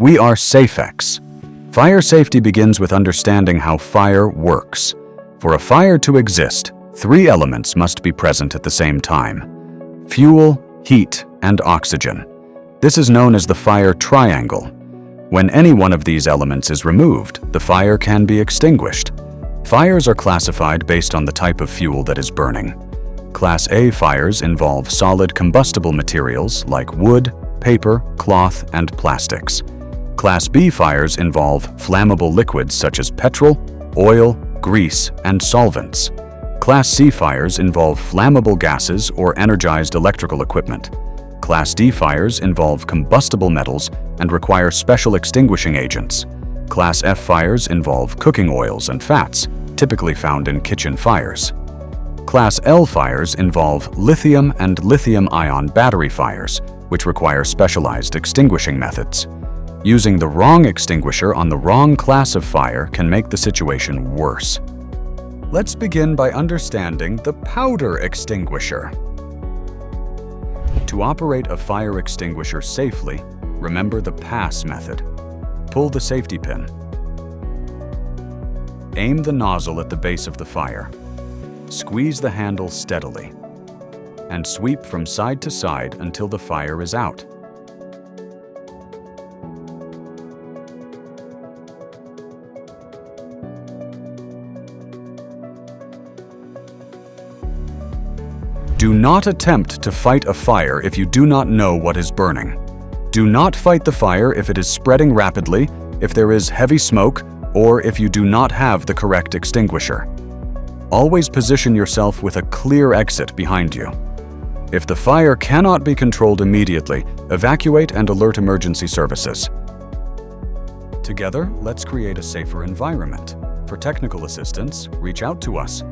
We are Safex. Fire safety begins with understanding how fire works. For a fire to exist, 3 elements must be present at the same time: fuel, heat, and oxygen. This is known as the fire triangle. When any one of these elements is removed, the fire can be extinguished. Fires are classified based on the type of fuel that is burning. Class A fires involve solid combustible materials like wood, paper, cloth, and plastics. Class B fires involve flammable liquids such as petrol, oil, grease, and solvents. Class C fires involve flammable gases or energized electrical equipment. Class D fires involve combustible metals and require special extinguishing agents. Class F fires involve cooking oils and fats, typically found in kitchen fires. Class L fires involve lithium and lithium-ion battery fires, which require specialized extinguishing methods. Using the wrong extinguisher on the wrong class of fire can make the situation worse. Let's begin by understanding the powder extinguisher. To operate a fire extinguisher safely, remember the pass method. Pull the safety pin. Aim the nozzle at the base of the fire. Squeeze the handle steadily, and sweep from side to side until the fire is out. Do not attempt to fight a fire if you do not know what is burning. Do not fight the fire if it is spreading rapidly, if there is heavy smoke, or if you do not have the correct extinguisher. Always position yourself with a clear exit behind you. If the fire cannot be controlled immediately, evacuate and alert emergency services. Together, let's create a safer environment. For technical assistance, reach out to us.